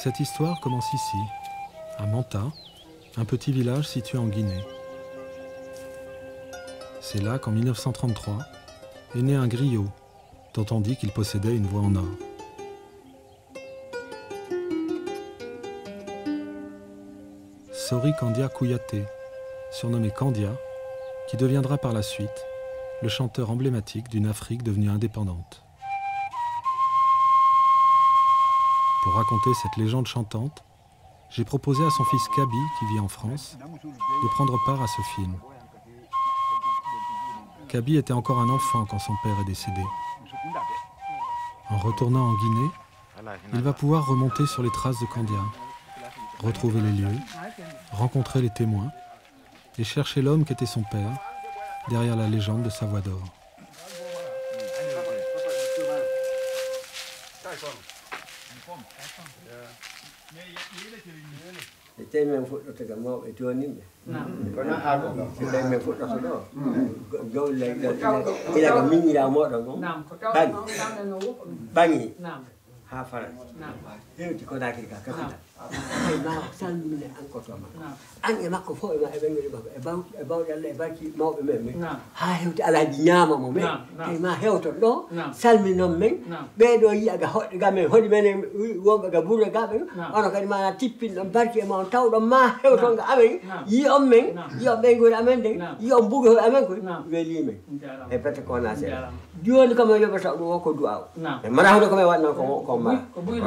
Cette histoire commence ici, à Manta, un petit village situé en Guinée. C'est là qu'en 1933 est né un griot, dont on dit qu'il possédait une voix en or. Sori Kandia Kouyaté, surnommé Kandia, qui deviendra par la suite le chanteur emblématique d'une Afrique devenue indépendante. Pour raconter cette légende chantante, j'ai proposé à son fils Kaby, qui vit en France, de prendre part à ce film. Kaby était encore un enfant quand son père est décédé. En retournant en Guinée, il va pouvoir remonter sur les traces de Kandia, retrouver les lieux, rencontrer les témoins et chercher l'homme qu'était son père derrière la légende de sa voix d'or.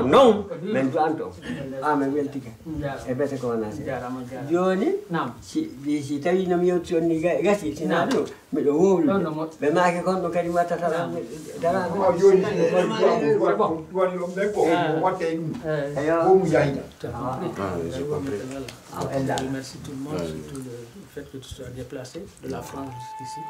non, men du anto. Ah, men weltike. E bete ko nasi. Joni, si tawi no mi yotti on ni gasi sinado, mi do wolu. Be ma ke kon do kadi wata tala. Dara ko joni woni on be ko watte ayo mu jahi. Merci tout le monde, surtout le fait que tu sois déplacé de la France jusqu'ici.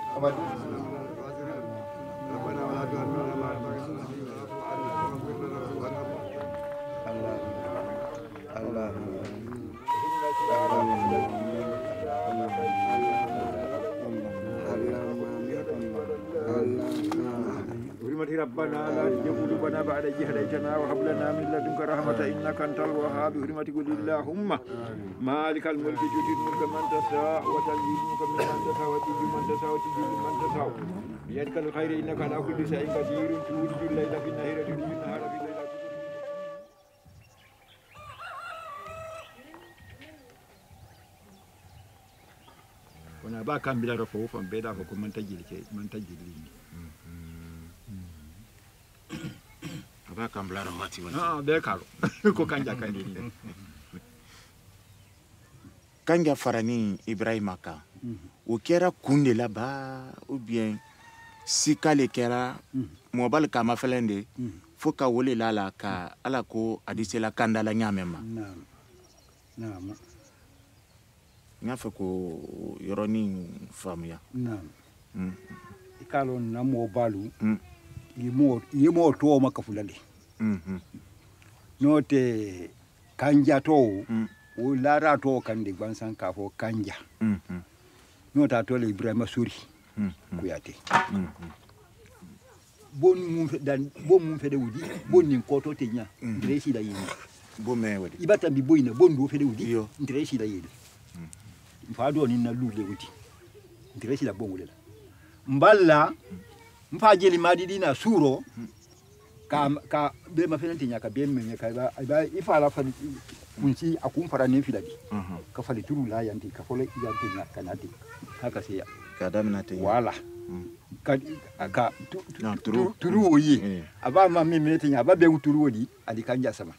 ربنا لا تزغ قلوبنا بعد إذ هديتنا وهب لنا من لدنك رحمة إنك أنت الوهاب بحرمة قل اللهم مالك الملك تؤتي الملك من تشاء وتنزع الملك ممن تشاء وتعز من تشاء وتذل من تشاء بيدك الخير إنك على كل شيء قدير تولج الليل في النهار وتولج النهار في الليل. wana ba kan bila rafo fam be da ko man tajil ke man tajil ni aba kan bila ramati wani be karo ko kanja kan ni kanja farani Ibrahima ka o kɛra kun de la ba ou bien sika le kɛra mobile kama felende fo ka wole la ka ala ko adisela kanda la nyamema naam nga fe ko yoroni famia naam ikalo na mo balu yimo to makafulale note kanja to o lara to kan de gbansan ka fo kanja nota to le Ibrahima Sori Kouyaté bon mum fede wudi bon ni ko to tenya ndresi da yini bo me wadi ibata bi boyina bon do fede wudi ndresi da yini mfado ni na lule wudi ndresi da bon wule mballa mfa jeli madidi na suro ka be ma fene tenya ka be me ka ba ifa la fa kunci akun fara ne filadi ka fali turu la yanti ka fole yanti na kanati haka sai ka damna te wala ka turu oyi aba ma me tenya aba be turu odi adi kanja sama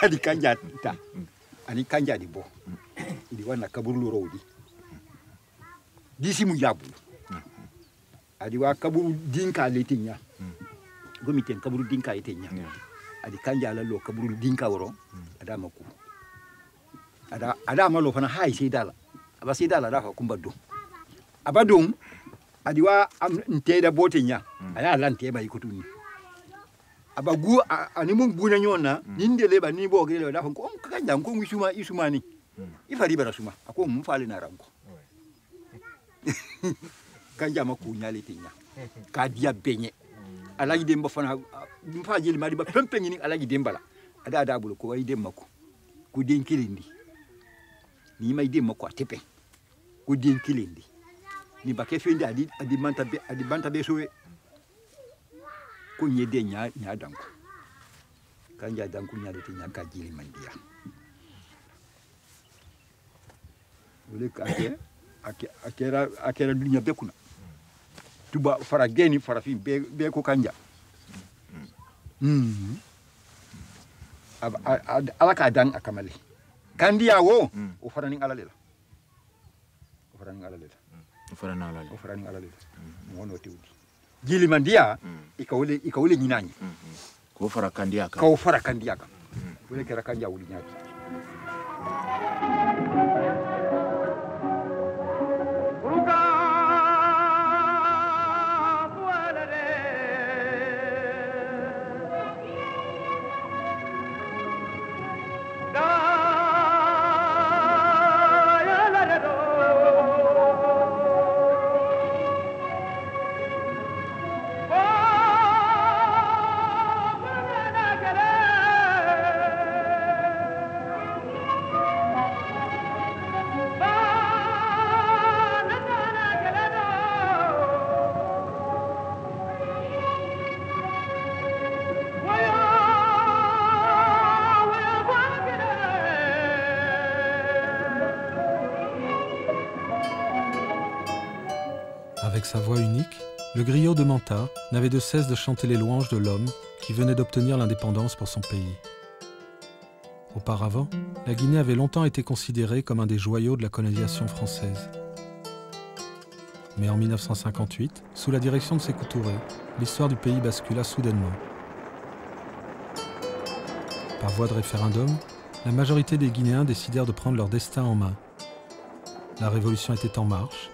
adi kanja ta ani kanja di bo idi wana kaburu rodi disi mu yabu adi wa kaburu dinka letinya gomiten kaburu dinka etenya adi kanja la lo kaburu dinka woro ada maku ada malo fana hay sai dala aba sai dala da fa kumbado abadum adi wa nte da botenya aya lante ba ikotuni abagu ani mun guna nyona ninde leba ni bo gele da fa ko kanja ko isuma ni ifari bara suma ako mun fali na ranko kanja maku nyale tinya ka dia benye alaji demba fana mfa jeli mari ba pempeng ni alaji dembala ada bulu ko way dem mako ko den kilindi ni may dem mako tepe ko den kilindi ni ba ke fendi adi banta be sowe ko nyede nya danko kanja danko nya de nya ka jili mandia wole ka akera dunya be kuna tuba fara geni fara fi be ko kanja ala ka dan akamale kandiya wo o farani ala lela o farani ala lela mono tewdi jili mandia ikawole nyinanyi ko fara kandiya ka wole kera kanja wuli nyaati Avec sa voix unique, le griot de Manta n'avait de cesse de chanter les louanges de l'homme qui venait d'obtenir l'indépendance pour son pays. Auparavant, la Guinée avait longtemps été considérée comme un des joyaux de la colonisation française. Mais en 1958, sous la direction de Sékou Touré, l'histoire du pays bascula soudainement. Par voie de référendum, la majorité des Guinéens décidèrent de prendre leur destin en main. La révolution était en marche,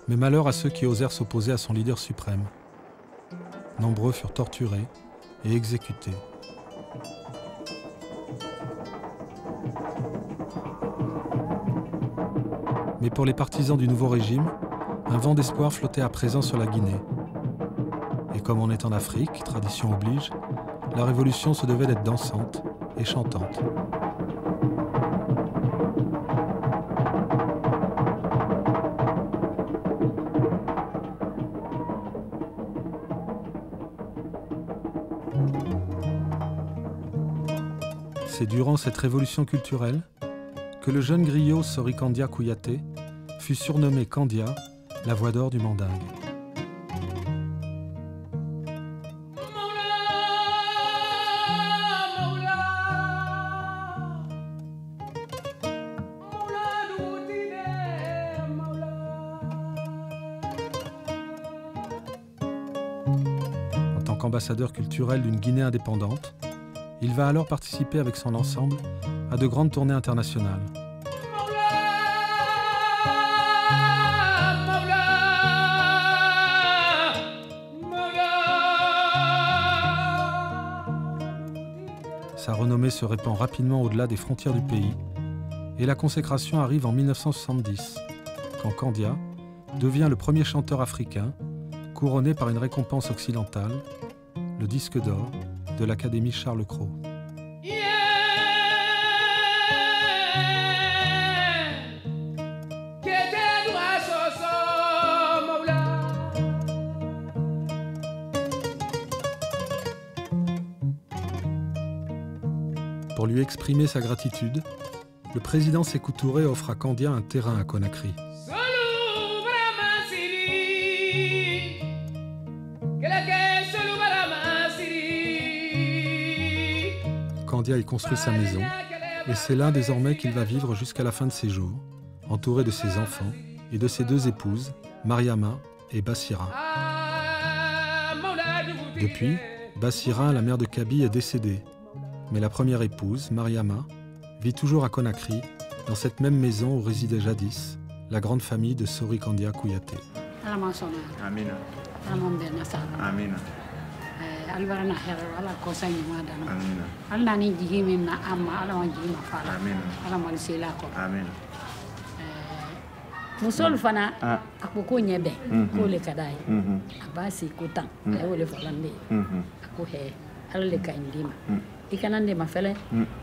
mais malheur à ceux qui osèrent s'opposer à son leader suprême. Nombreux furent torturés et exécutés. Mais pour les partisans du nouveau régime, un vent d'espoir flottait à présent sur la Guinée. Et comme on est en Afrique, tradition oblige, la révolution se devait d'être dansante et chantante. C'est durant cette révolution culturelle que le jeune griot Sori Kandia Kouyaté fut surnommé Kandia, la voix d'or du mandingue. En tant qu'ambassadeur culturel d'une Guinée indépendante, il va alors participer avec son ensemble à de grandes tournées internationales. Sa renommée se répand rapidement au-delà des frontières du pays et la consécration arrive en 1970, quand Kandia devient le premier chanteur africain couronné par une récompense occidentale, le disque d'or de l'Académie Charles Cros. Pour lui exprimer sa gratitude, le président Sékou Touré offre à Kandia un terrain à Conakry. Kandia y construit sa maison, et c'est là désormais qu'il va vivre jusqu'à la fin de ses jours, entouré de ses enfants et de ses deux épouses, Mariama et Bassira. Depuis, Bassira, la mère de Kaby, est décédée, mais la première épouse, Mariama, vit toujours à Conakry, dans cette même maison où résidait jadis la grande famille de Sori Kandia Kouyaté. Amina. Amina. Albarana hero ala ko sanyi madana alla ni jigimi na amma ala wan jigima fala ala mal sila ko musol fana akoko nyebe ko le kadai abasi ko tan e wole falande ako he ala le ka ndima i kana ndema fɛlɛ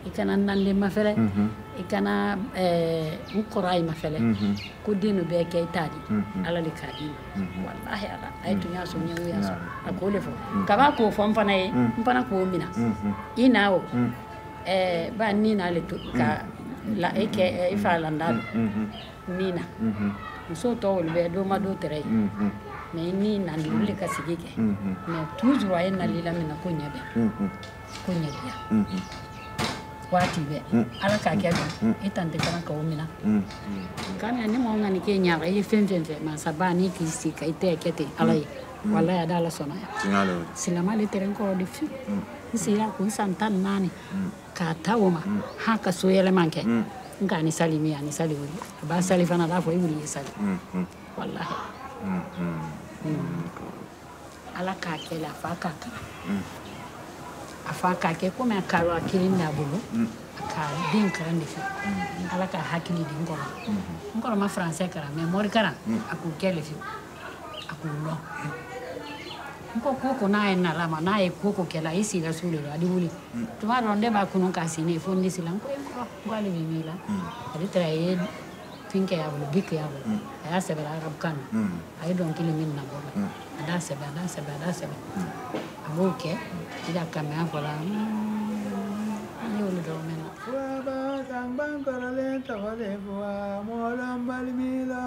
i kana nandema fɛlɛ i kana n kɔrɔ i ma fɛlɛ ko den no bɛɛ kɛ i t'a di ala le k'a di ma wallahi ala a ye tun y'a sɔn ɲɛgo y'a sɔn a k'o le fɔ kaba k'o fɔ n fana ye n fana k'o mina i na o ba ni na le to ka la e kɛ i fa landa ni na muso tɔw olu bɛɛ dɔ ma dɔ tɛrɛ ye mais ni na olu le ka sigi kɛ mais toujours a ye nali la mina ko ɲɛ bɛ ko ɲɛ biya waati bɛɛ ala k'a kɛ dɔn i tante kana ka o mina kana ni mɔgɔ ŋani k'e ɲaga i ye fɛn fɛn fɛ masaba ni k'i si ka i tɛ kɛ ten ala ye wallahi a da ala sɔnna ya silama le tɛrɛ n kɔrɔ de fiyewu n sira ko n san 14 k'a ta o ma ha ka so yɛlɛman kɛ n k'a ni sali min a ni sali wuli a b'a sali fana a b'a fɔ i wuli i sali wallahi ala k'a kɛ la a fa k'a kalan a fa k'a kɛ komi a kalo a kelen n'a bolo a ka den kalan de fɛ ala ka hakili di n kɔrɔ ma faransɛ kalan mais mɔri kalan a k'o kɛ le fiyewu a k'o lɔn n ko ko n'a ye nala ma n'a ye ko kɛla i sira su de la a di wuli tuma dɔ ne b'a kunu k'a sini fo n disi la n ko n ko ale bɛ min la ale taara a ye fɛn kɛ a bolo bi kɛ a bolo a y'a sɛbɛn arabukan na a ye dɔnkili min na bɔ la a d'a sɛbɛn a b'o kɛ i ka kamɛya fɔ la an y'olu dɔw mɛn na. Fuaba sangban kɔrɔlen tɔgɔle fuwa mɔlɔn balimila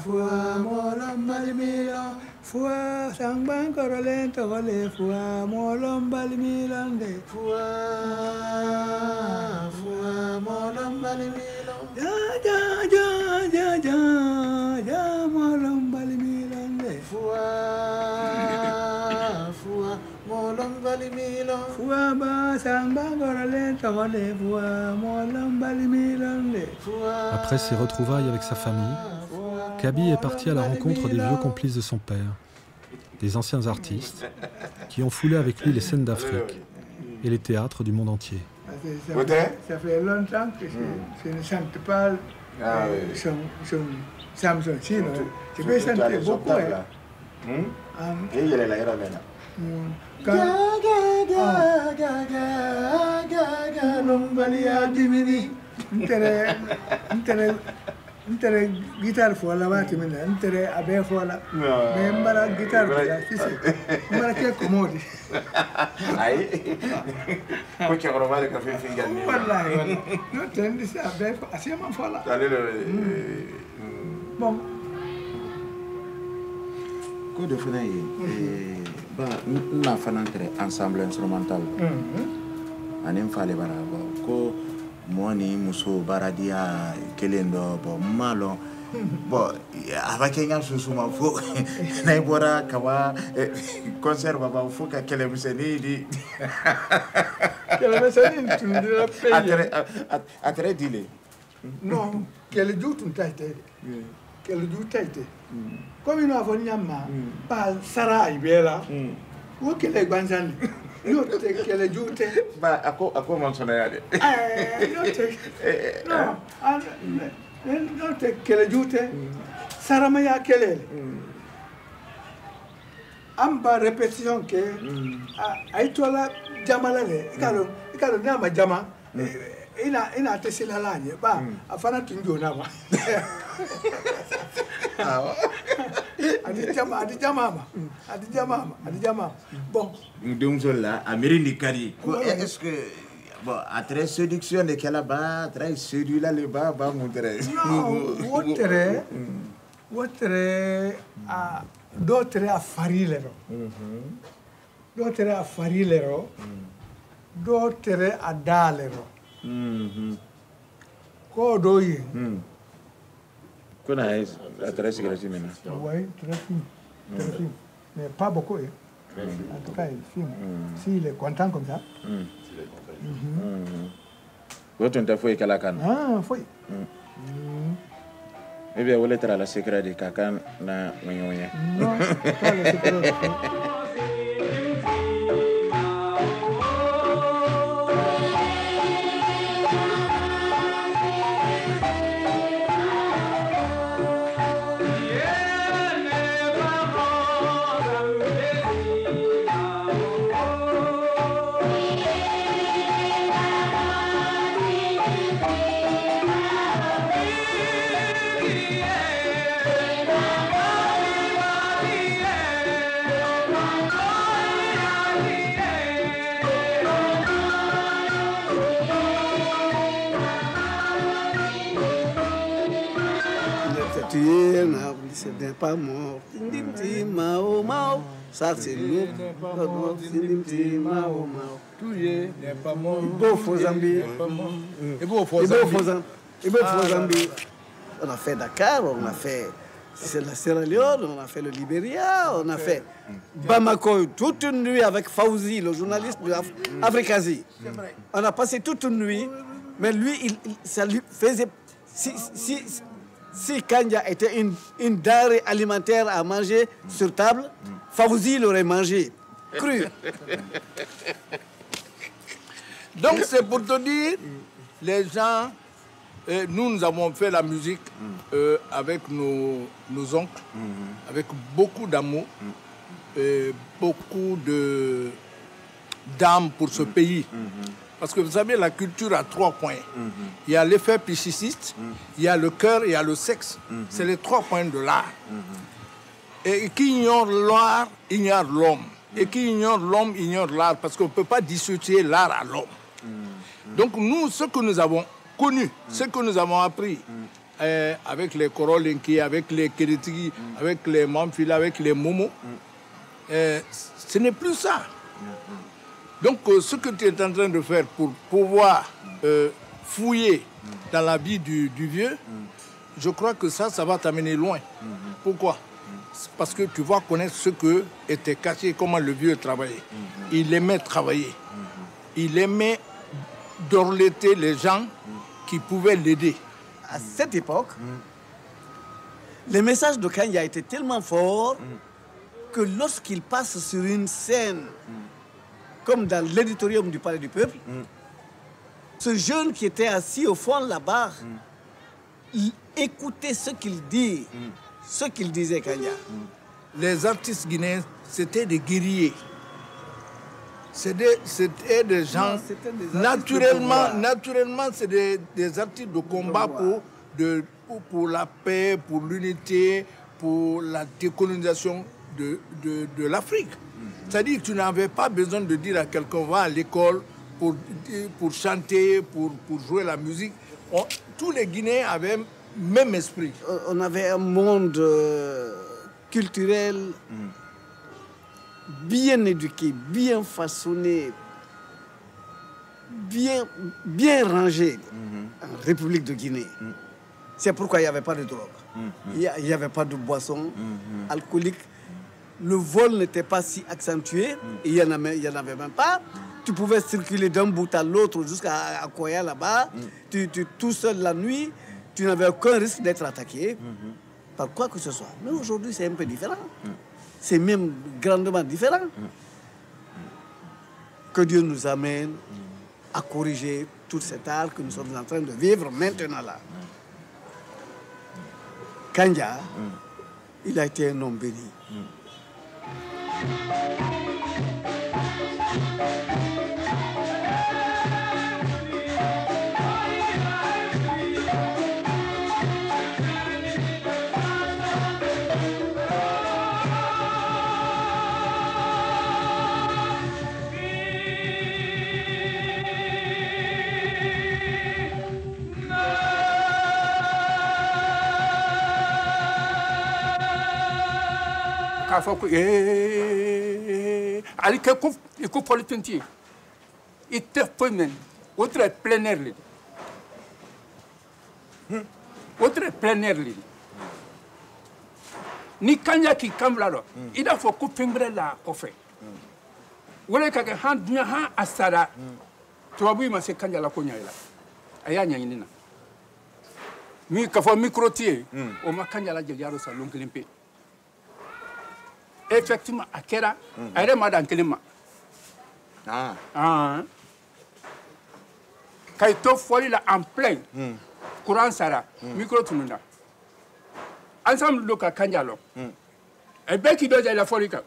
fuwa mɔlɔn balimila fuwa sangban kɔrɔlen tɔgɔle fuwa mɔlɔn balimila de fuwa mɔlɔn balimila ja mɔlɔn balimila de fuwa mɔlɔn balimila fuwa ba sangban kɔrɔlen tɔgɔle fuwa mɔlɔn balimila de fuwa. Après ses retrouvailles avec sa famille, Kaby est parti à la rencontre des vieux complices de son père, des anciens artistes, qui ont foulé avec lui les scènes d'Afrique et les théâtres du monde entier. Ça fait longtemps que je ne chante pas Samson Chino. Je peux chanter beaucoup. Ntere guitar fo la wati min ntere abe fo la me mbara guitar ya sisi mbara ke komodi ay ko ci ko male ka fi ganni wallahi no tendi sa abe fo asema fo la bon ko de fana yi ba na fana entre ensemble instrumental anem fale bara ko moni muso baradia kelendo bo malo bo abakenya susuma fo na ibora kawa concert baba fo ka kelemseni di kelemseni tundira peye atre dile non kele jutun taite kele jutaite comme ino avon nyama pa sara ibela wo kele gbanzani yo te kele jute ba ako monsona yade yo te no te kele jute sarama ya kele amba répétition ke ay tola jamala le ikalo nama jama ina te sila lanye ba afana tunjo na ba adi jama bon donc là amérindi kari est-ce que bon à très séduction de quelle bas très séduit là le bas montrer wotere a dotere a farilero dotere a farilero dotere a dalero ko doyi qu'on a très ségrégé maintenant. Oui, très fine. Mais pas beaucoup. En tout cas, il filme. S'il est content comme ça. Votre on t'a fait qu'à la canne. Ah, foi. Eh bien, vous êtes à la secret de Kakan na Mignonia. Non, pas le secret. tué, ce n'est pas mort. Mao, Mao. Ça, c'est nous. Mao, Mao. Tué n'est pas mort. Ibo Fozambi. Ibo Fozambi. On a fait Dakar, on a fait la Sierra Leone, on a fait le Libéria, on a fait Bamako toute une nuit avec Fauzi, le journaliste de Africazi. On a passé toute une nuit, mais lui, ça lui faisait... Si Kandja était une denrée alimentaire à manger sur table, Fauzi l'aurait mangé cru. Donc c'est pour te dire, les gens, nous avons fait la musique avec nos oncles, avec beaucoup d'amour, beaucoup d'âme pour ce pays. Parce que vous savez, la culture a 3 points. Il y a l'effet psychiciste, il y a le cœur et il y a le sexe. C'est les 3 points de l'art. Et qui ignore l'art, ignore l'homme. Et qui ignore l'homme, ignore l'art. Parce qu'on ne peut pas dissocier l'art à l'homme. Donc nous, ce que nous avons connu, ce que nous avons appris, avec les Korolenki, avec les Kérétiki, avec les Mamfila, avec les Momo, ce n'est plus ça. Donc, ce que tu es en train de faire pour pouvoir fouiller dans la vie du vieux, je crois que ça va t'amener loin. Pourquoi? Parce que tu vas connaître ce que était caché, comment le vieux travaillait. Il aimait travailler. Il aimait dorloter les gens qui pouvaient l'aider. À cette époque, le message de Kandja était tellement fort que lorsqu'il passe sur une scène, comme dans l'éditorium du Palais du Peuple, ce jeune qui était assis au fond là-bas, écoutait ce qu'il dit, ce qu'il disait Kandja. Les artistes guinéens, c'était des guerriers. C'était des gens, naturellement, c'est des artistes de combat pour la paix, pour l'unité, pour la décolonisation de l'Afrique. C'est-à-dire que tu n'avais pas besoin de dire à quelqu'un va à l'école pour chanter, pour jouer la musique. Tous les Guinéens avaient le même esprit. On avait un monde culturel bien éduqué, bien façonné, bien rangé en République de Guinée. C'est pourquoi il n'y avait pas de drogue. Il n'y avait pas de boissons alcooliques. Le vol n'était pas si accentué, il n'y en avait même pas. Tu pouvais circuler d'un bout à l'autre jusqu'à Koya là-bas. Tout seul la nuit, tu n'avais aucun risque d'être attaqué par quoi que ce soit. Mais aujourd'hui, c'est un peu différent. C'est même grandement différent. Que Dieu nous amène à corriger tout cet art que nous sommes en train de vivre maintenant là. Kandja, il a été un homme béni. Ali ke ko politique ite pomen autre plein air li ni Kandja ki kambla do ida fo ko pembre la ofe wala ka han dunya ha asara to abu ma se Kandja la ko nyaila aya nyanyini na mi ka fo micro tie o ma Kandja la jeli yaro sa lonkelimpe. Effectivement, à Kera, elle est madame Kelima. Quand il faut là en plein, courant Sara, micro tununa. Ensemble, le cas Kandja. Et bien qu'il doit y la folie, parce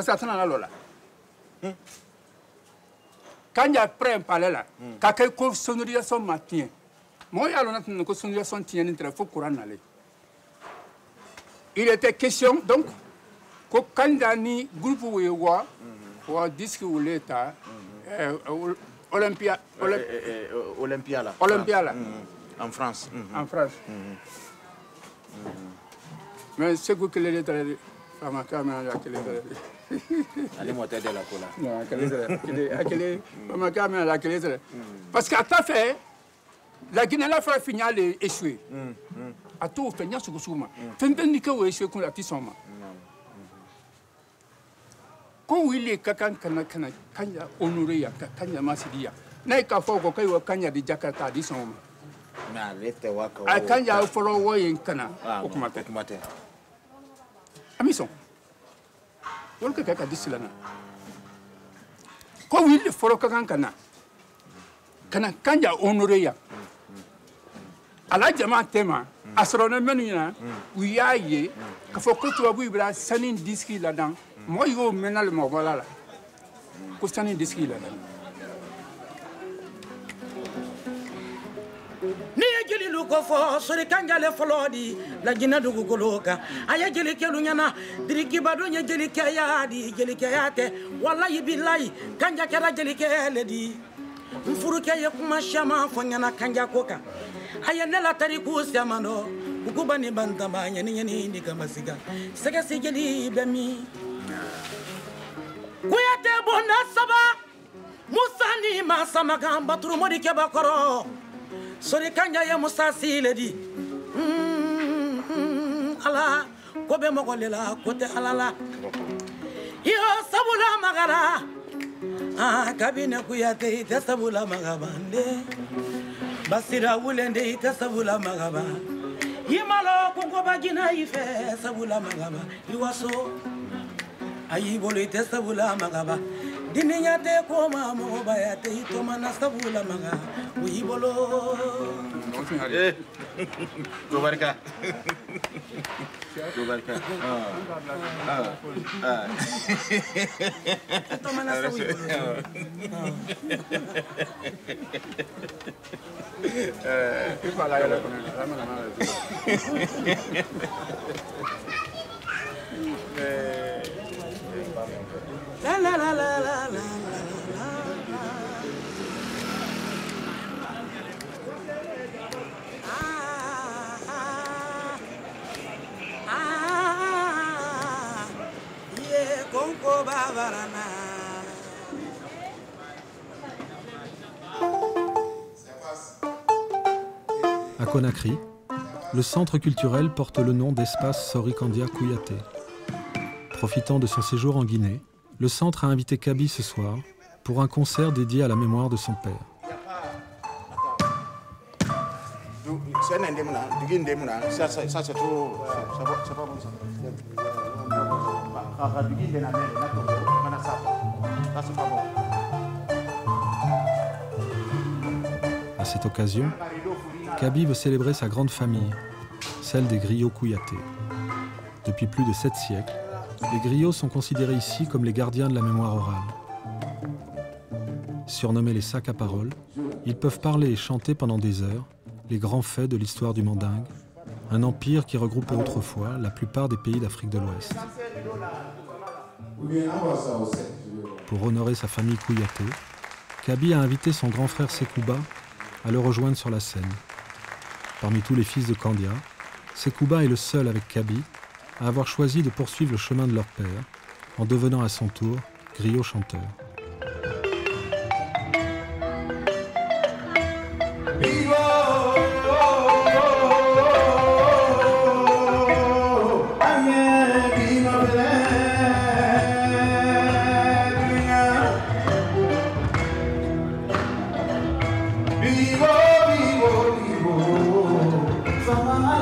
que ça n'a pas là. Kandja prend par là, quand quelqu'un sonorisation matin, moi, il y a une sonorisation qui est très fort courant. Il était question, donc, ko Kandja ni groupe wewa wa disque ou l'état Olympia Olympia là Olympia là en France en France Mais c'est que les lettres, ma caméra, allez moi t'aider la cola. Non, ma caméra, parce qu'à ta fait, la Guinée la fois finale est échouée. À tout fait, n'y sur le souma. Fendeni que vous échouez qu'on la petite somme. Quand il est Kakan Kanya honoré, Kanya Massidia, n'a qu'à faire que Kanya de Jakarta, dit son. I Kanya follow away in Kana, Okumate. Amison. What can I do? Quand il est follow Kakan Kanya honoré. À la Jama Tema, astronomie, oui, aïe, qu'il faut que tu aies un disque là-dedans. Moi, je vais mener le mot, voilà. Qu'est-ce que tu dis là-dedans? Ni jeli lu ko fo sori kanjale folodi la jina dugu goloka aya jeli kelu nyana diriki bado nya jeli kaya di jeli kayate wallahi billahi kanja kera jeli kele di mfuru kaya kuma shama fo nyana kanja koka aya nela tariku samano ukubani bantamba nyani ndi kamasiga sega sigeli bemi kuyate bona saba musani masamaga baturu modi ke bakoro sori kanja ya musa siledi ala ko be mo golela ko te alala yo sabula magara kabine kuyate te sabula magabande basira wulende te sabula magaba yimalo ko ko bagina ife sabula magaba iwaso ayi bolo te sabula magaba dininya te ko ma mo bayate to mana sabula maga wi bolo Gobarka to mana sabula la la la la la la yeah konko babarana. À Conakry, le centre culturel porte le nom d'Espace Sori Kandia Kouyaté. Profitant de son séjour en Guinée, le centre a invité Kaby ce soir pour un concert dédié à la mémoire de son père. À cette occasion, Kaby veut célébrer sa grande famille, celle des griots Kouyaté. Depuis plus de 7 siècles, les griots sont considérés ici comme les gardiens de la mémoire orale. Surnommés les sacs à parole, ils peuvent parler et chanter pendant des heures les grands faits de l'histoire du Mandingue, un empire qui regroupait autrefois la plupart des pays d'Afrique de l'Ouest. Pour honorer sa famille Kouyaté, Kaby a invité son grand frère Sekouba à le rejoindre sur la scène. Parmi tous les fils de Kandia, Sekouba est le seul avec Kaby à avoir choisi de poursuivre le chemin de leur père en devenant à son tour griot chanteur. Mama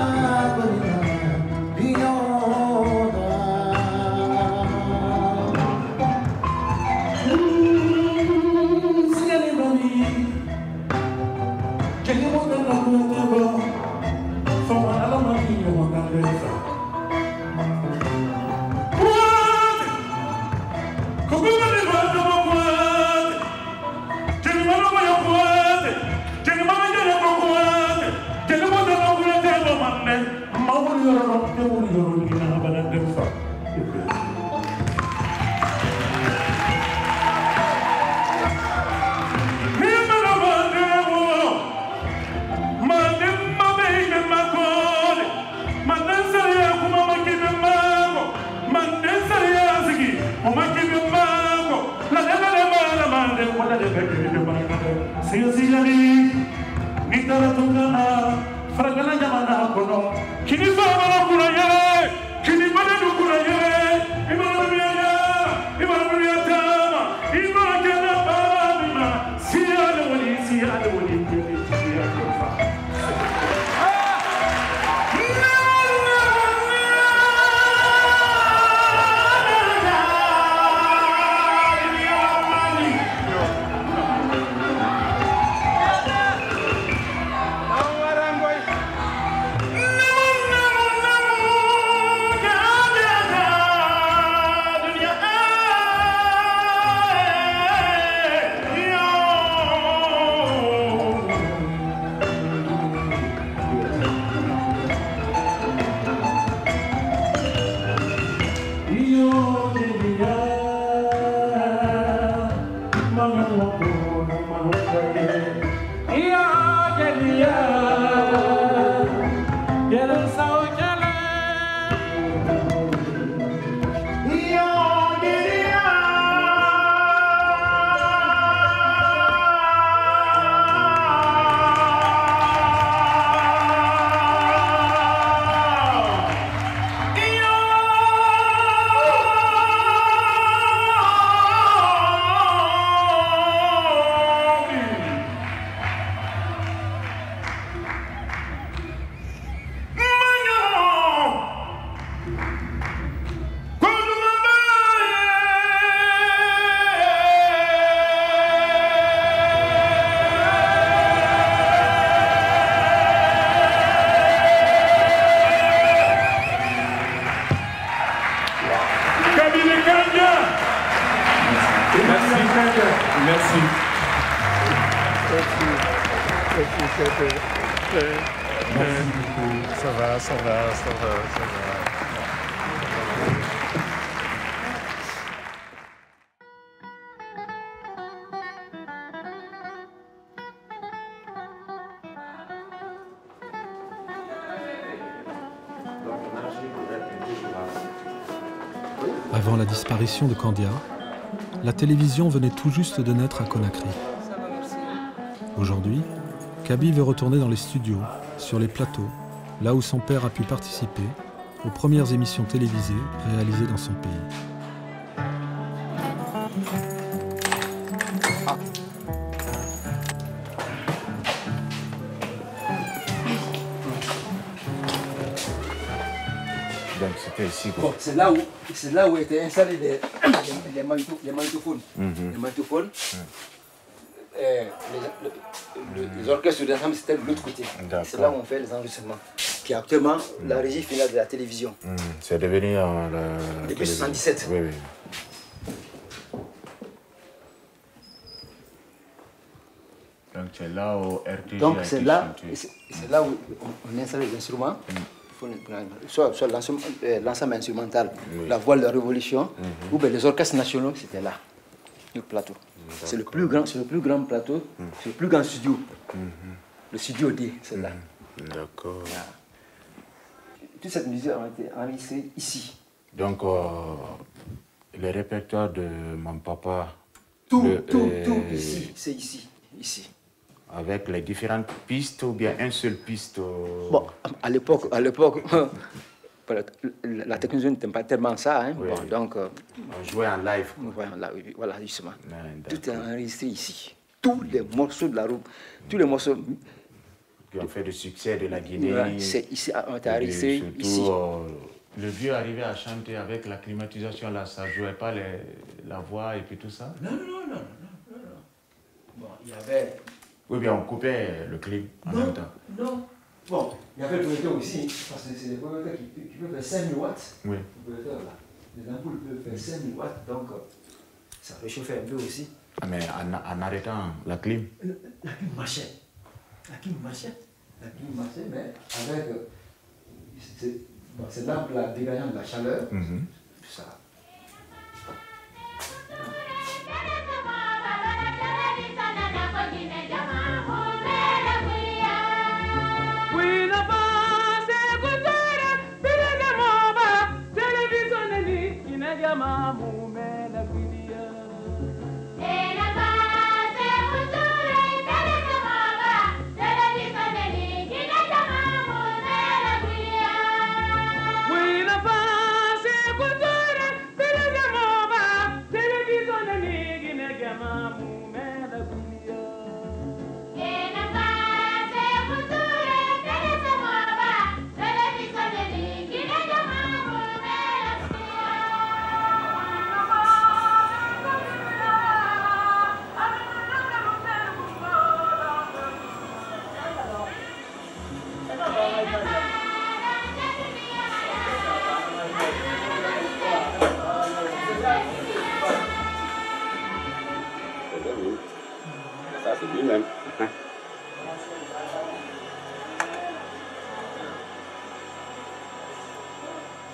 Avant la disparition de Kandia, la télévision venait tout juste de naître à Conakry. Aujourd'hui, Kaby veut retourner dans les studios, sur les plateaux, là où son père a pu participer aux premières émissions télévisées réalisées dans son pays. Donc c'était ici. Bon, c'est là où étaient installés les magnétophones. Les magnétophones. Les orchestres d'ensemble, c'était de l'autre côté. C'est là où on fait les enregistrements. Puis actuellement, la régie finale de la télévision. C'est devenu depuis 1977. Oui, oui. Donc c'est là où RTG. Donc c'est là où on installe les instruments. Soit l'ensemble instrumental, la voix de la révolution, ou bien les orchestres nationaux, c'était là, le plateau. C'est le plus grand plateau, c'est le plus grand studio. Le studio D, c'est là. D'accord. Toute cette musique a été enregistrée ici. Donc le répertoire de mon papa. Tout ici, c'est ici. Avec les différentes pistes ou bien une seule piste? Bon, à l'époque, la technologie n'était pas tellement ça. Hein. Oui, bon, donc, on jouait en live. Voilà, justement. Tout est enregistré ici. Tous les morceaux de la route, tous les morceaux qui ont fait le succès de la Guinée. Voilà, c'est ici, on est enregistré ici. Le vieux arrivait à chanter avec la climatisation, là, ça ne jouait pas la voix et puis tout ça? Non. Bon, il y avait... Oui, bien on coupait le clim en même temps. Non. Bon, il y avait le projecteur aussi, parce que c'est des projecteurs qui peuvent faire 5000 watts. Oui. Le projecteur là. Les ampoules peuvent faire 5000 watts, donc ça réchauffait un peu aussi. Ah, mais en arrêtant la clim? La clim marchait. Mais avec ces lampes là dégagant de la chaleur, tout ça.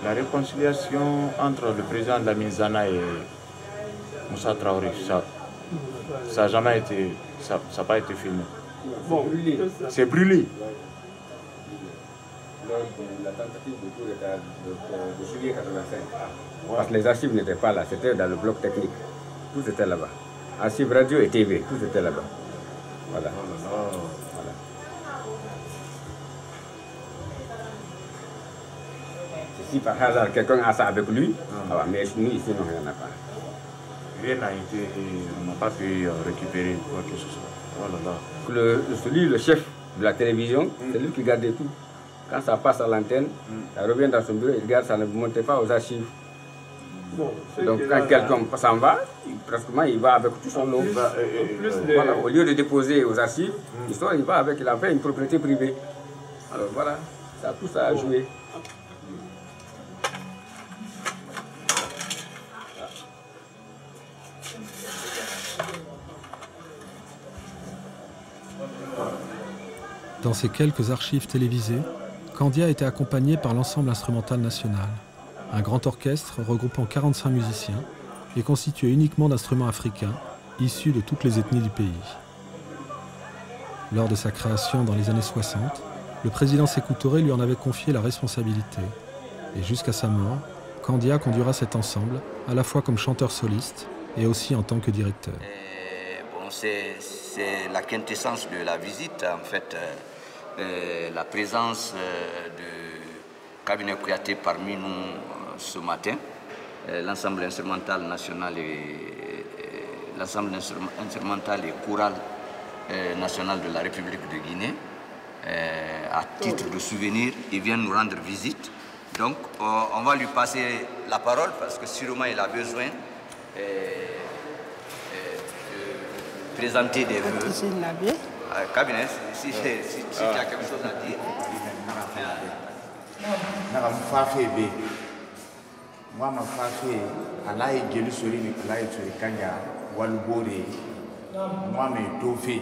La réconciliation entre le président Lamine Zana et Moussa Traoré, ça n'a jamais été, ça n'a pas été filmé. Bon, c'est brûlé. La tentative de coup d'État de juillet 85. Parce que les archives n'étaient pas là, c'était dans le bloc technique. Tout était là-bas. Archives radio et TV, tout était là-bas. Voilà. Voilà. Si par hasard quelqu'un a ça avec lui, mais nous ici, non, il n'y en a pas. Rien n'a été, on n'a pas pu récupérer quoi que ce soit. Oh là là. Le chef de la télévision, c'est lui qui gardait tout. Quand ça passe à l'antenne, ça revient dans son bureau, il garde, ça ne montait pas aux archives. Donc quand quelqu'un s'en va, pratiquement il va avec tout son lot. Voilà, au lieu de déposer aux archives, il va avec, il a fait une propriété privée. Alors voilà, tout ça a joué. Dans ces quelques archives télévisées, Candia était accompagné par l'ensemble instrumental national, un grand orchestre regroupant 45 musiciens et constitué uniquement d'instruments africains issus de toutes les ethnies du pays. Lors de sa création dans les années 60, le président Sékou Touré lui en avait confié la responsabilité. Et jusqu'à sa mort, Candia conduira cet ensemble à la fois comme chanteur soliste et aussi en tant que directeur. Bon, c'est la quintessence de la visite, en fait. La présence de Cabinet Kouyaté parmi nous ce matin, l'ensemble instrumental national et l'ensemble instrumental et choral national de la République de Guinée, à titre de souvenir, il vient nous rendre visite. Donc on va lui passer la parole parce que sûrement il a besoin de présenter des vœux. Cabinet, si tu as quelque chose à dire. Moi, ma fafé, Allah est guéri sur une Allah est sur le Kanya, Walbori, moi, mes toufés.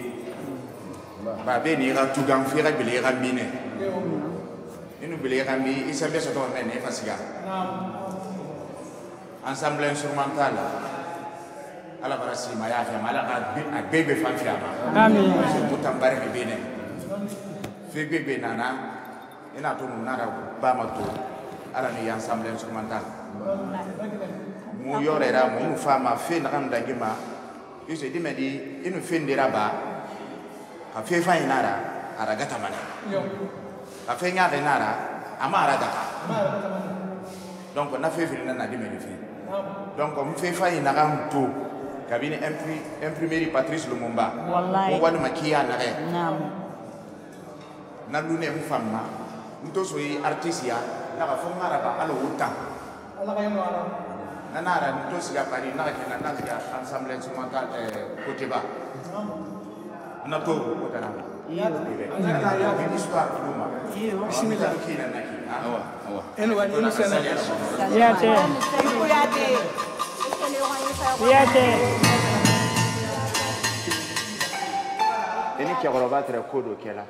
Babé n'ira tout gang, fera belera mine. Et nous belera mine, il s'est bien sur ton mène, Fasiga. Ensemble instrumental. Ala bara si maya fa mala a bebe fan fiama amen ko tambare be bene fe bebe nana ina to nara ba ma to ala ni ensemble instrumental mu yorera mu fama fe na am dagima yuse di medi inu fe ndira ba ka fe fa inara ara gata mana ka fe nya de nara ama ara gata donc na fe fi na di medi fe donc mu fe fa inara to cabinet imprimerie Patrice Lumumba. Wallahi. On voit de maquiller en arrêt. Non. Na lune mfamma. Mto soyi artisia. Na ka fonga raba alo uta. Allah ka yano ara. Na nara mto siga pari na ka na siga ensemble instrumental côté bas. Na to ko tana. Iyo. Na ya une histoire Luma. Iyo. Bismillah kina naki. Awa. Eno wa eno sana. Ya te. Ya te. Ini qui a très codo qui est là.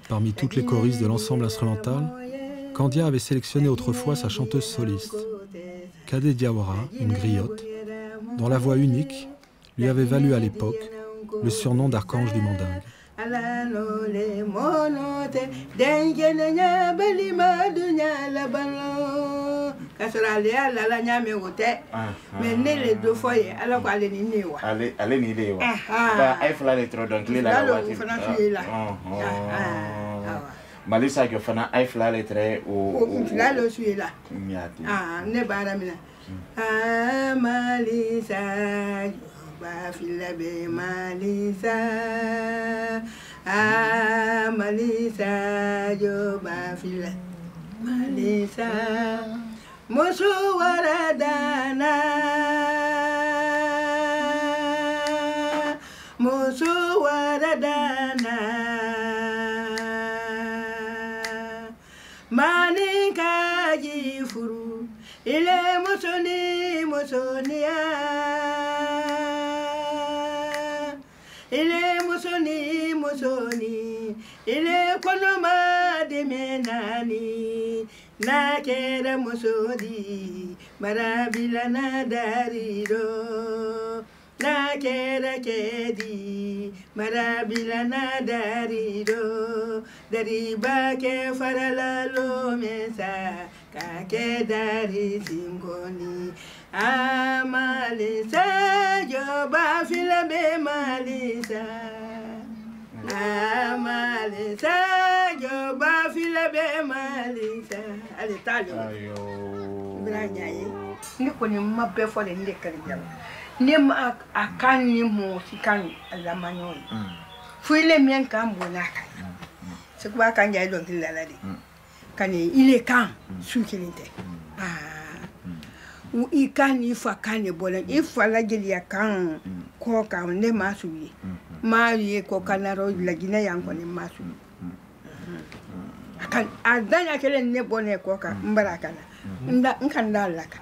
Parmi toutes les choristes de l'ensemble instrumental, Kandia avait sélectionné autrefois sa chanteuse soliste, Kade Diawara, une griotte, dont la voix unique lui avait valu à l'époque le surnom d'archange du mandingue. Malisa que fana ay fla le tre o fla lo suila ne bara mina Malisa ba fila be Malisa Malisa yo ba fila Malisa Mosu waradana Mosu waradana Manika jifuru ile musoni musonia ile musoni musoni ile konoma de menani na kera musodi marabila na darido na kera kedi marabila na darido dariba ke faralalo mesa ka ke dari singoni Malisa yo ba fila be Malisa Malisa yo ba fila be Malisa ale talo branya yi ni ko ni mabbe fo le ndi kari jam ni ma akan ni mo sikan alamanyo fuile mien kan bona kai se kwa kan ja don tilala di kan ile kan su kilinte u ikan ifa kan e bolen ifa la geli kan ko kan ne masuyi ma yi ko kanaro la gina yan ko ne masu akan adanya kele ne bone ko ka mbara kana nda nkan dalaka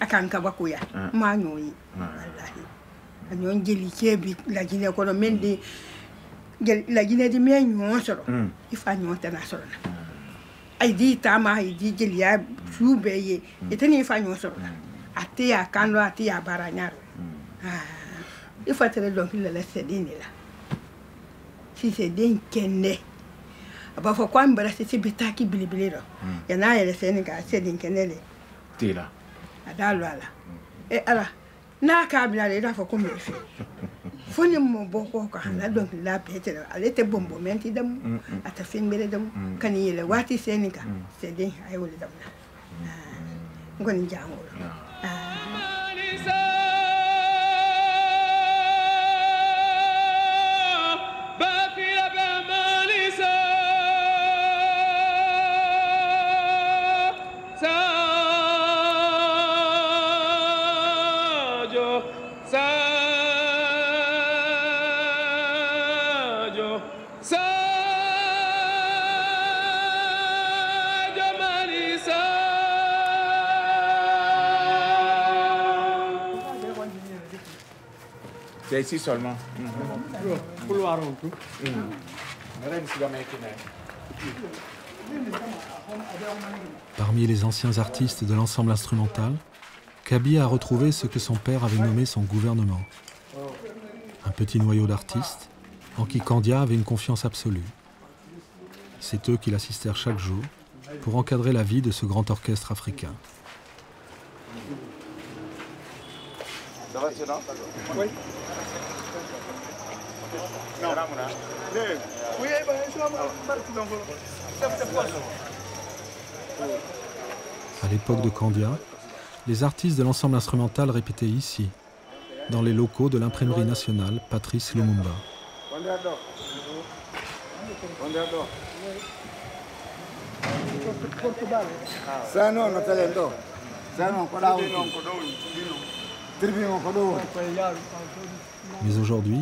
akan ka bakuya ma nyoyi wallahi anyon geli kebi la gina ko mendi la gina di men nyon soro ifa nyon tana soro ay di tama ay di geli ya subeye eteni ifa nyon soro ate ya kando ate ya baranyaro ifa tere donc la sedini la si c'est den kenne aba fo kwa mbara se bitaki bilibiliro yana yele seninga sedin kenele tira adalo ala e ala na ka bila le da fo ko mefi foni mo boko ko hala donc la petere ale te bombo menti dam ata fin bere dam kan yele wati seninga sedin ay wole dam ngoni jango C'est ici seulement. Parmi les anciens artistes de l'ensemble instrumental, Kabi a retrouvé ce que son père avait nommé son gouvernement. Un petit noyau d'artistes en qui Kandia avait une confiance absolue. C'est eux qui l'assistèrent chaque jour pour encadrer la vie de ce grand orchestre africain. Ça va, c'est là? Oui. À l'époque de Kandia, les artistes de l'ensemble instrumental répétaient ici, dans les locaux de l'imprimerie nationale Patrice Lumumba. Mais aujourd'hui,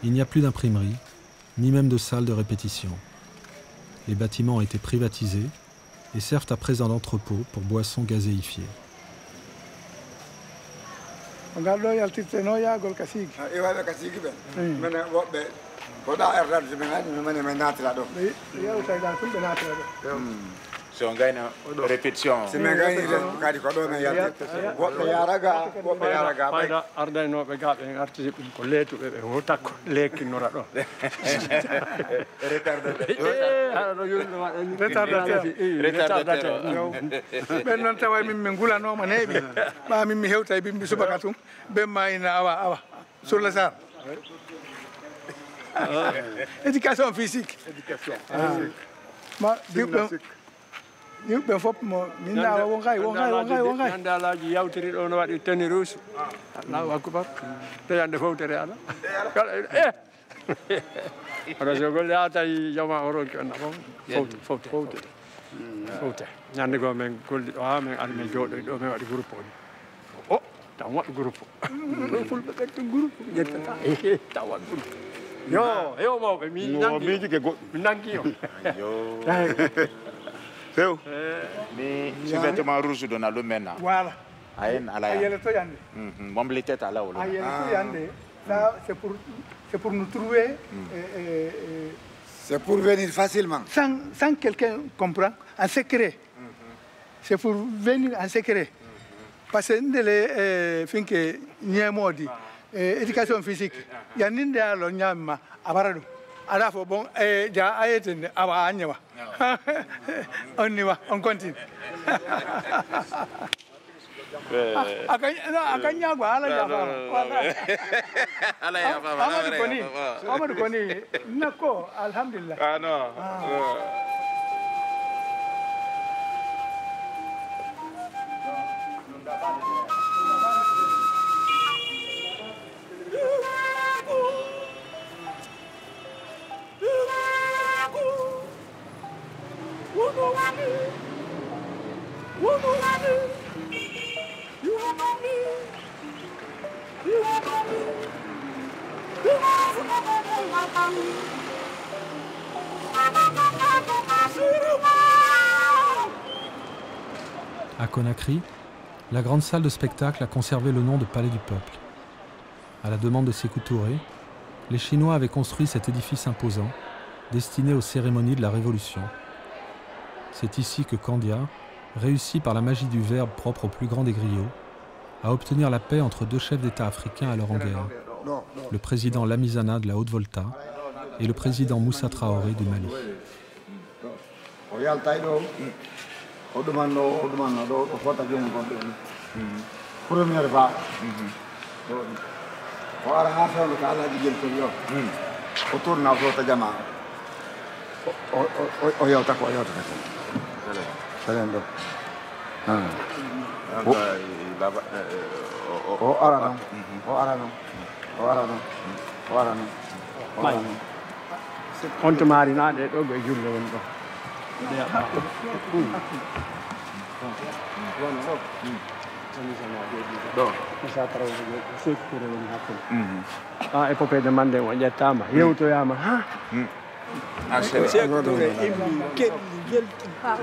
il n'y a plus d'imprimerie, ni même de salle de répétition. Les bâtiments ont été privatisés et servent à présent d'entrepôt pour boissons gazéifiées. ngal ɗo yaltirteno yaagol ka siigi iwaɓe ka siigi ɓe mene woɓɓe koɗa erdade so ɓe gani mene min natira ɗo ɓe yewtayɗa tum ɓe natira ɗo so on gayna répétition si min gayni kadi ko ɗo min yaltirte woɓɓe yaraga woɓɓe yaraga ɓayda ardaynoɓe ga ɓe artiri ɗum ko leetuɓe ɓe ho takko lekkinnora ɗon retardateur ɓen noon tawa min min gulanoma neeɓi ɓa min mi hewta e bimbi subaka tum ɓen ma ina awa sur le sar éducation physique ma yimɓe fof mo min nawa wongay ñande alaji yawtiri ɗo no waɗi teni rouge allahu akbar to yande fowtere ala oɗo so golle ha tawi jama o ronki onna fof fowte ñande go min golli ɗo ha min ari min jooɗoy ɗo min waɗi groupe oni o taw waɗ groupe fulɓe ɓetto groupe ƴettata taw waɗ groupe yo mawɓe miiji ke goɗɗum mi nanki o few ni vêtement rouge dona ɗum maintenant voilà ayen ala a yeleto yande mombli tête ala wolo a yeleto yande ça c'est pour nous trouver c'est pour venir facilement sans quelqu'un comprend en secret c'est pour venir en secret parce que ndele finke ñemodi éducation physique yandinde alo ñamma abara ɗum ala fo bon ja ayetende awa anyewa on y va on continue akanya gwa ala ya fa ala ya fa Amadou Koni nako alhamdulillah non À Conakry, la grande salle de spectacle a conservé le nom de Palais du Peuple. À la demande de Sékou Touré, les Chinois avaient construit cet édifice imposant, destiné aux cérémonies de la Révolution. C'est ici que Kandia réussit par la magie du verbe propre au plus grand des griots à obtenir la paix entre deux chefs d'État africains alors en guerre, le président Lamizana de la Haute-Volta et le président Moussa Traoré du Mali. Première fois o ara ha fewno ko alaji jeltoni o o tourna flota jama o yewta ko o yewtata salen ɗo o ara noon o ara noon o ara noon o ara noon o ara noon on to marinaɗe ɗo ɓe julle woni ɗo épopée de Mandé o ƴettama yewtoyama ha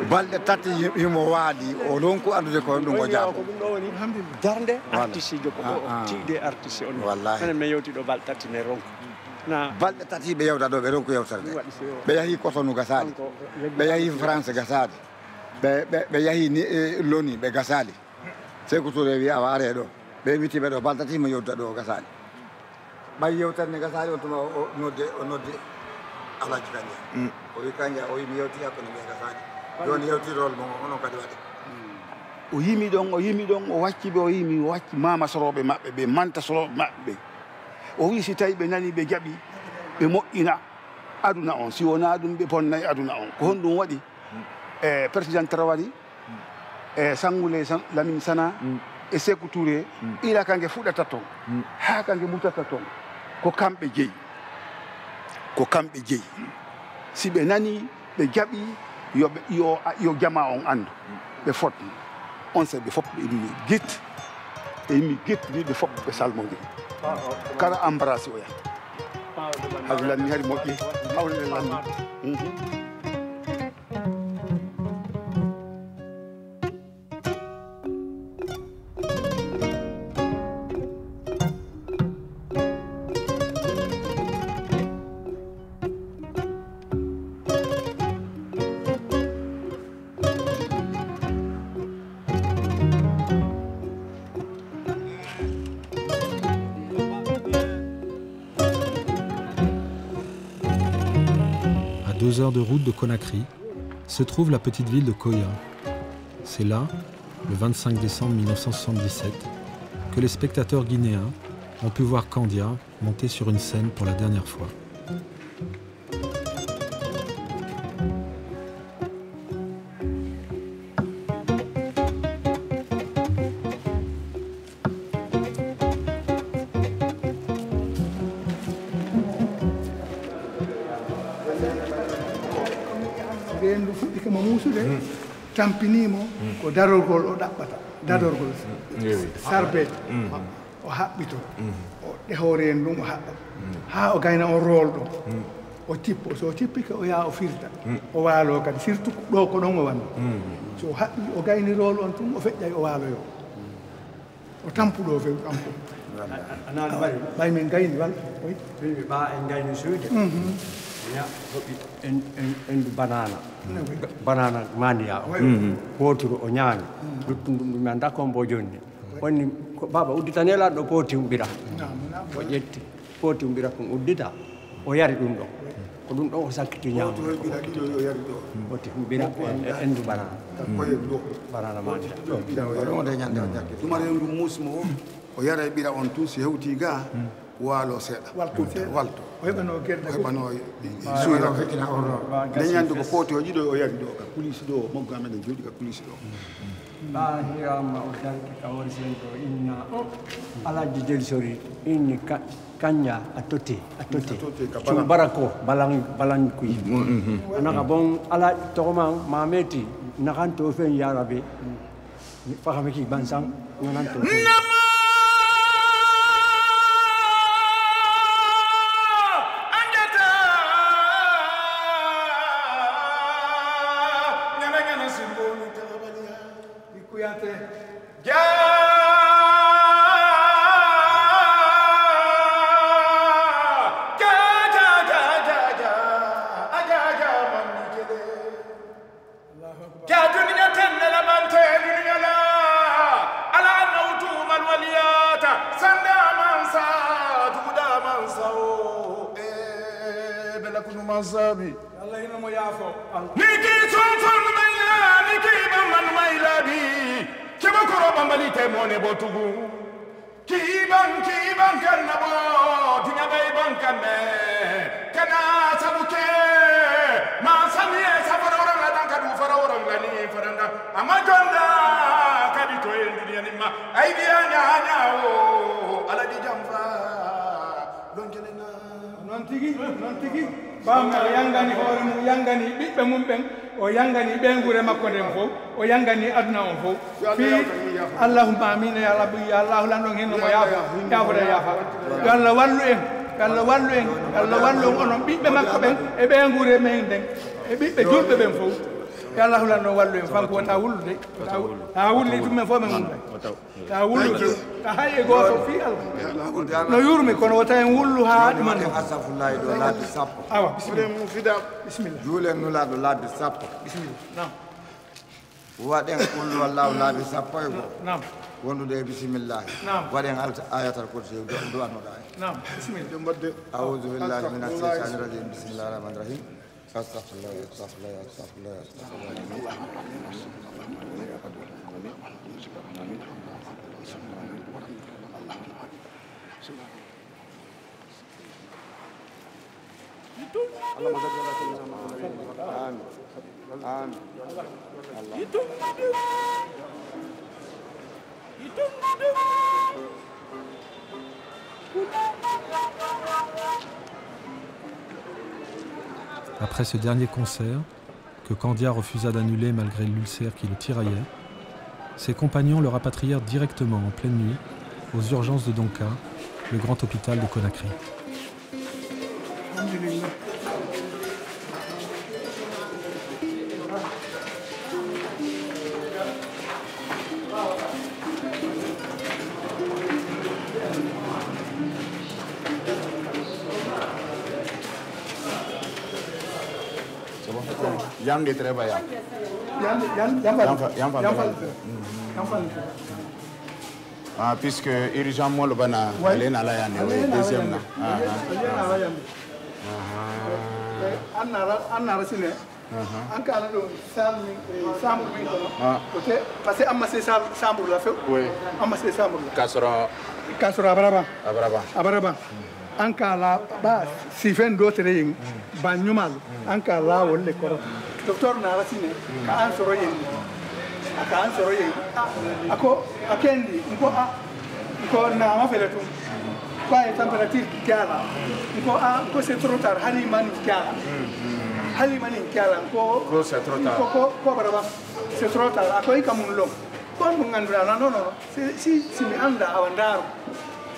balɗe tati himo waali o ronku andude ko ɗum o jaabo darde artiste jo ko ɗo tiiɗe artiste on wallahi enen min yewti ɗo balɗe tati ne ronku balɗe tati ɓe yewta ɗo ɓe ronku yewtere nde ɓe yahi Cotonou gasali ɓe yahi France gasali ɓe yahi Loni ɓe gasali Sékou Touré wi awa are ɗo ɓe wittiɓe ɗo balɗe tati mo yewta ɗo gasali ɓay yewtere nde gasali on tuma o nodde Alaji Kandia o wi Kandia o wi mi yewti hakkude ɓe gasali joni yewtirol mo onon kadi waɗi o yimi ɗon o wacci ɓe o yimi o wacci mama soroɓe maɓɓe ɓe manta soroɓe maɓɓe ɓe o wi si tawi ɓe nani ɓe jaɓi ɓe moƴƴina aduna on si wona ɗum ɓe bonnayi aduna on ko honɗum waɗi président Traoré Sangoulé Lamine Sana e Sékou Touré ila kange fuɗata toon ha kange mutata toon ko kamɓe jeeyi si ɓe nani ɓe jaɓi yo jama on andu ɓe fotni on se ɓe fof ɓe immi guitte ɓe immi guitte ɓe fof ɓe salmodiri kala embrassé oya hade lanni hari moƴƴi hawlede lanni 2 heures de route de Conakry, se trouve la petite ville de Koya. C'est là, le 25 décembre 1977, que les spectateurs guinéens ont pu voir Kandia monter sur une scène pour la dernière fois. Ndu fuɗɗike mo muusude tampinimo ko darorgol o ɗaɓɓata dadorgol sarbede o haɓɓito o ɗehore en ɗum o haɓɓa ha o gayna o rolɗo o tippo so tippike o yaha o firta o waalo kadi surtout ɗo ko ɗon o wanno so haɓɓi o gayni rol on tun o feƴƴay o waaloyo o tampuɗo few tampu anani ɓay min gayni walla ɓe ɓa en gayni suude ya hoɓi endu banana maniya o poturu o ñaami luttum ɗum ɗum anda kombo jonni wonni baba udditanelaɗo ɗo pooti umbira o ƴetti pooti umbira kon uddita o yari ɗum ɗo ko ɗum ɗo o sakkiti ñaamo oti umbira endu banana maniya tumare ndu musmo o yara e ɓira on tun si hewti ga waalo seeɗa walto o heɓano guerɗe o heɓano suura leñande ko pooti o ƴiɗo o yari ɗo ka kulisi ɗo moggo amen e jooɗi ka kulisi ɗo ɓa hirama o darki kawori sen to inna alaji jelsori inni kaña a totti cum barako balan kuy anaka bon ala togoma mameti nakanto fen yarabe fakameki bansang nananto Sabi Allah ina mo yaafo niki sonfon mayla niki bamman mayla bi keba koro bambali te mone botugu kiban kan nabo tinya bay bankan me kana sabuke ma samiye sabara orang ladan kadu fara orang lani faranda amajonda kabito en dunia ni ma ay dia nya o ala di jamfa lonkelena non tigi bam o yangani hoore mum yangani ɓiɓɓe mum ɓen o yangani ɓengure makko nden fof o yangani aduna on fof fi allahumma amina ya rabbi ya allah lanɗon hen nomo yaafoda yaafa yo allah wallu en yo allah wallu en yo allah wallu on onon ɓiɓɓe makko ɓen e ɓengure men nden e ɓiɓɓe julɓe ɓen fof yo allah lanɗon wallu en fanko wonta wullude ta wulli tummen fof men wullude ta wullude ta hay e goto fi allah no yurmi kono wota en wullu ha ɗuman asafullahi ɗo laade sappo awa bisimilla juulen nulaɗo laade sappo bisimilla waɗen kullu wallahu laabi sappo e goo nam wondude e bisimillahi waɗen ayatal kursi duwannoɗa e nam bisimilla ɗum wadde aoudu billahi min asheytani rajim bisimillahi rahmani rahim astahfirullah Après ce dernier concert, que Kandia refusa d'annuler malgré l'ulcère qui le tiraillait, ses compagnons le rapatrièrent directement en pleine nuit aux urgences de Donka, le grand hôpital de Conakry. Yang di Trebaya. Ah, puisque urgent moi le bana, elle est là, deuxième là. annara sine an ka do sambu min kono ote parce que amma c'est sambu la fe oui amma c'est sambu kasoro abaraba an ka la ba sifen do tere yin ba nyumal an ka la wolle ko docteur nara sine ka an soro yin aka an soro yin ako akendi ko na ma fele tum ko ay température kala ko c'est trop tard hani man kala ko c'est trop tard ko baraba c'est trop tard ako ikamun lo ko mun ngandura no si mi anda awandaro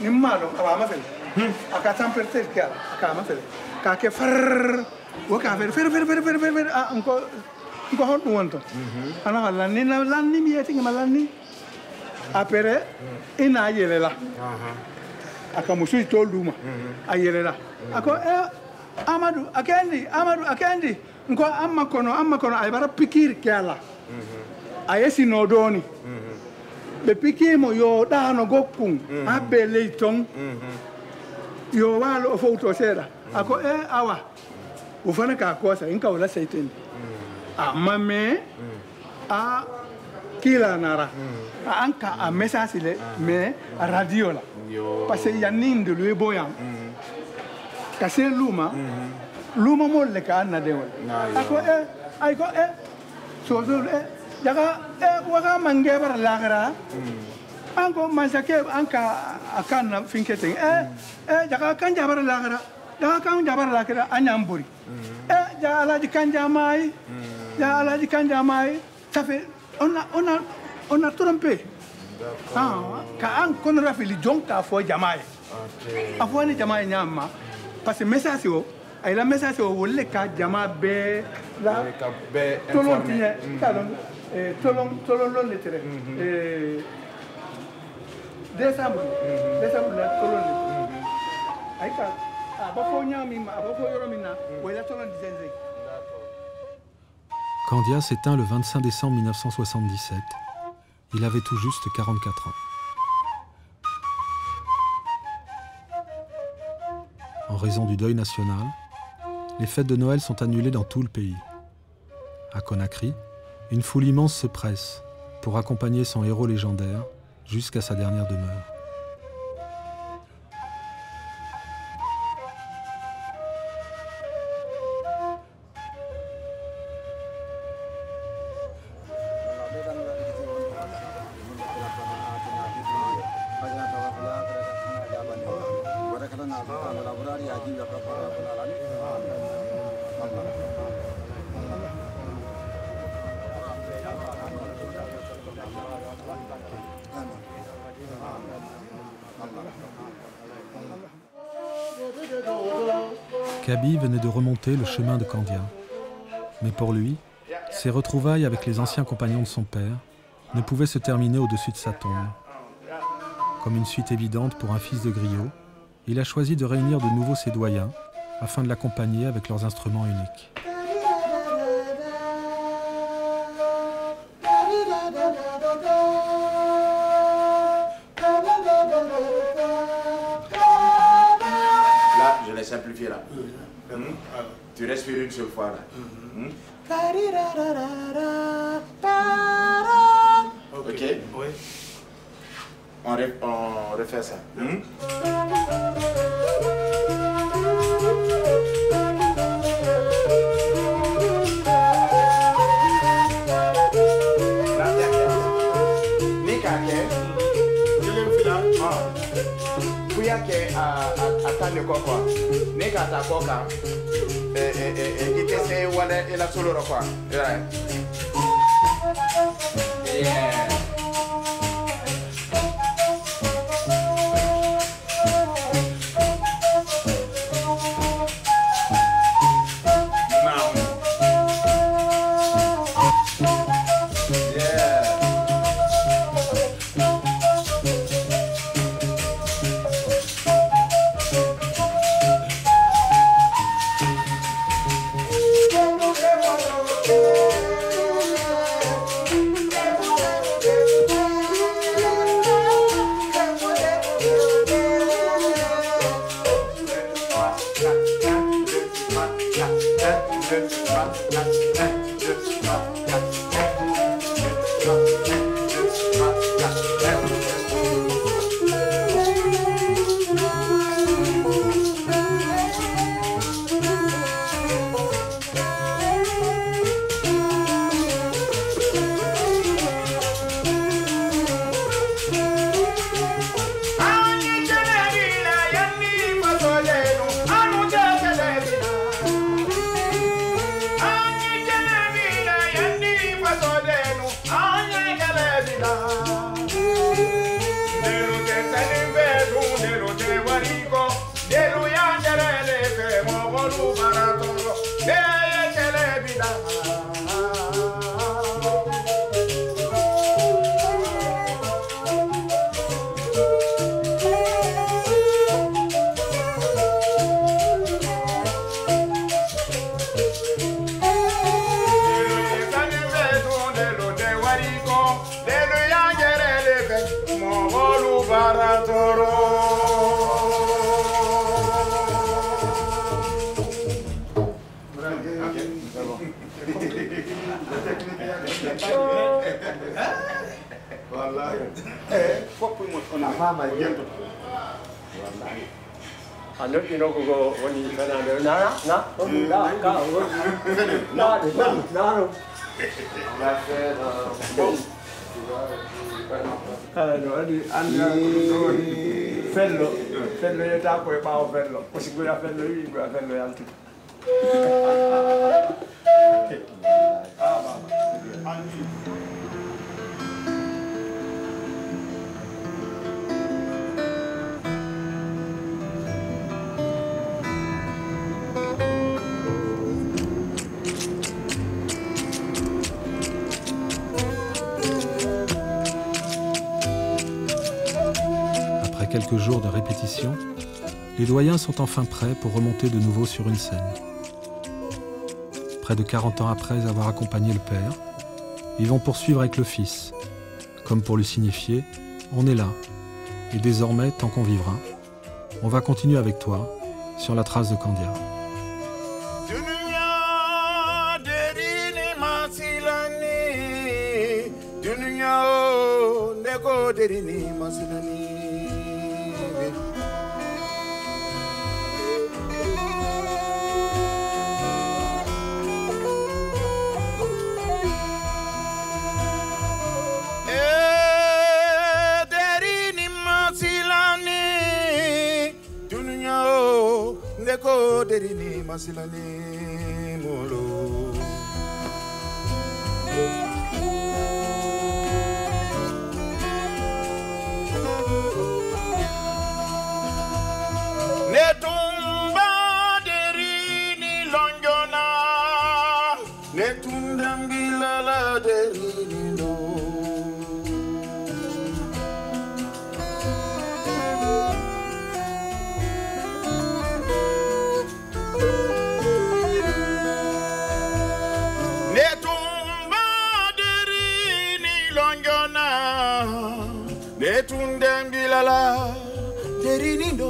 nimmalo aba ma fele aka température kala aka ma fele ka ke far wo ka fer ko hon dum wonto ana lanni mi yeti ma lanni apere ina yelela aka musu toluma ayelela ako Amadou akendi nko amma kono ay bara pikir kala ayesi no doni be pikimo yo dano gokkun abbe leiton yo walo foto seda ako awa o fana ka kosa inka wala seyten amma me a kila nara anka a message le me a radio la parce que yanin de lui boyam kasi luma molle ka na de ako ay ko so jaga waga mange bar lagra anko masake anka akana finkete jaga kan jabar lagra anyamburi ja alaji kan jamai ça fait on a trompé ka an kon rafili jonka fo jamai afo ni jamai nyama parce que message o ay la message o wolle ka jama be la tolon tiye talon tolon lon letere décembre la tolon ay ka ba fo nyami ma ba fo yoro minna wala tolon dizenze. Candia s'éteint le 25 décembre 1977. Il avait tout juste 44 ans. En raison du deuil national, les fêtes de Noël sont annulées dans tout le pays. À Conakry, une foule immense se presse pour accompagner son héros légendaire jusqu'à sa dernière demeure. Kaby venait de remonter le chemin de Candia. Mais pour lui, ses retrouvailles avec les anciens compagnons de son père ne pouvaient se terminer au-dessus de sa tombe. Comme une suite évidente pour un fils de griot, il a choisi de réunir de nouveau ses doyens afin de l'accompagner avec leurs instruments uniques. Là, je l'ai simplifié là. Tu respires une seule fois là. Ok. Oui. On refait ça. Atande quoi ne ka ta ko kan ite se wala ela solo ro quoi yeah. baratoro. Ano kino ko wani Fernando na Fello ya ta ko e pa fello ko sigura fello yi go fello yanti Après quelques jours de répétition, les doyens sont enfin prêts pour remonter de nouveau sur une scène. Près de 40 ans après avoir accompagné le père, ils vont poursuivre avec le fils, comme pour lui signifier « on est là, et désormais, tant qu'on vivra, on va continuer avec toi sur la trace de Candia ». Derini masilani molo Netumba derini lonjona netundambila la derini lo Tundambilala derinindo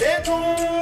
Detum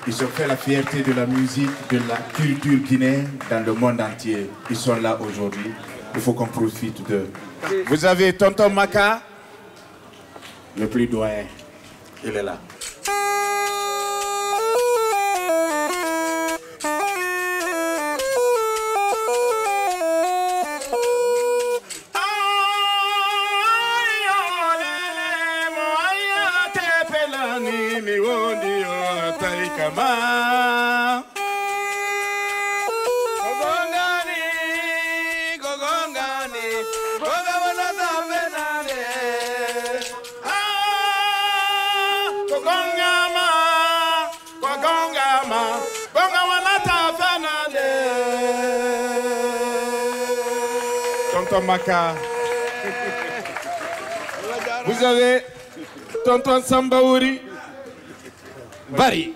Ils ont fait la fierté de la musique, de la culture guinéenne dans le monde entier. Ils sont là aujourd'hui. Il faut qu'on profite d'eux. Vous avez Tonton Maka, le plus doyen. Il est là. Tonton Maka. Vous avez Tonton Sambaouri Bari.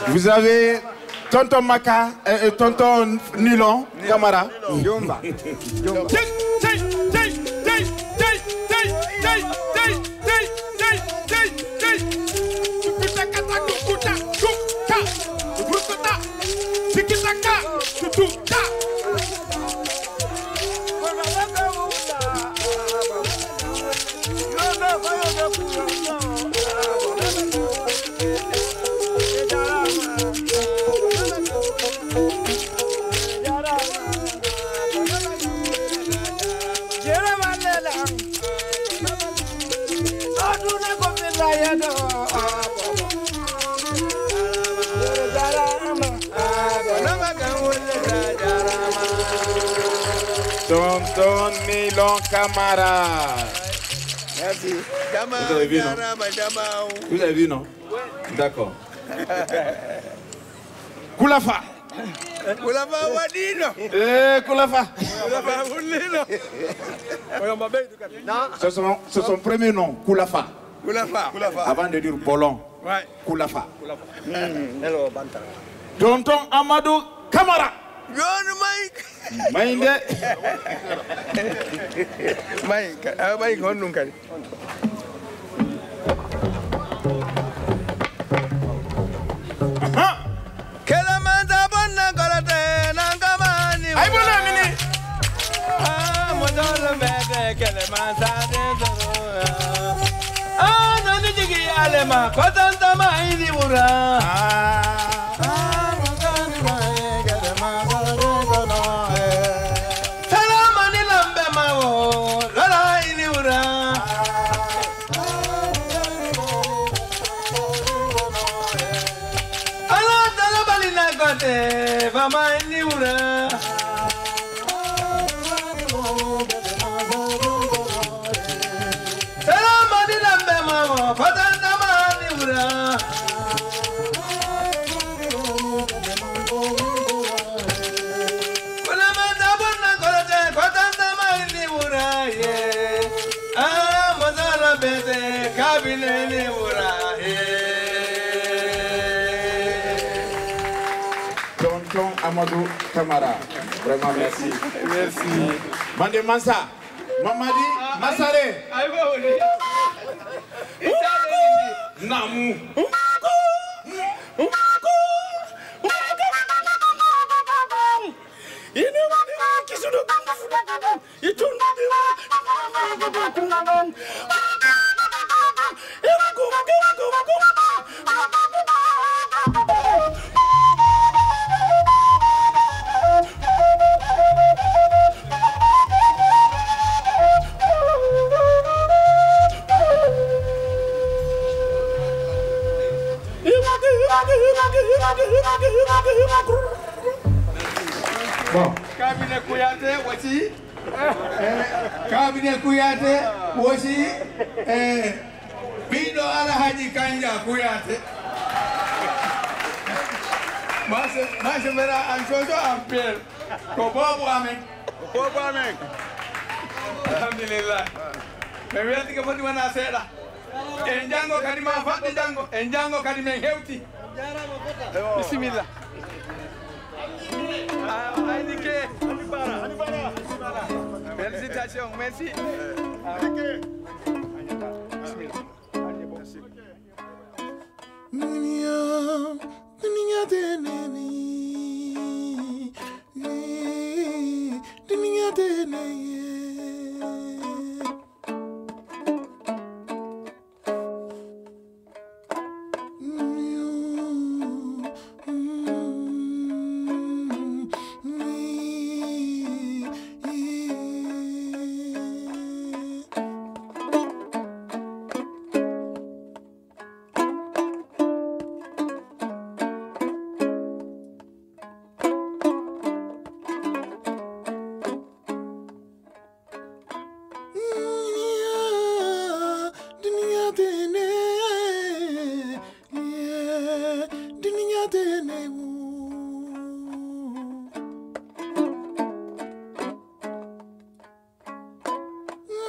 Vous avez Tonton Maka, Tonton Nilon, Camara. Jomba. Tonton Nilon Camara. Merci. Vous avez vu, non? Vous avez vu, non? D'accord. Koulafa. Koulafa Wadino. Koulafa. C'est son premier nom, Koulafa. Koulafa. Avant de dire Bolon. Ouais. Koulafa. Tonton Amadou Camara. John Mike. Mainde. Mike Hondunkan. Kelamanta bonna karate nangamani. Ay bona mini. Ah, modolo mede kelamanta dentro. Ah, nani digi alema kotanta mai di mura. Vama niura. Salama di lambe mama, fatanda maniura. Kula manda bonna kolate, fatanda maniura ye. Ah, mazala bete, kabine niura ye. Amadou Camara. Vraiment merci. Merci. Mande Mansa. Mamadi Masare. Namu. Bon. Cabinet Kouyaté aussi. Cabinet Kouyaté aussi. Bido Alhaji Kanja Kouyaté. Mas je verrai un jojo en pile. Kobo amen. Kobo amen. Alhamdulillah. Me welti ko foti wana seeda. En jango kadi ma fadde jango, en jango kadi men hewti. Bismillah. Aïdike, Hanibara. Félicitations, merci.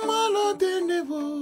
Malo de nevo.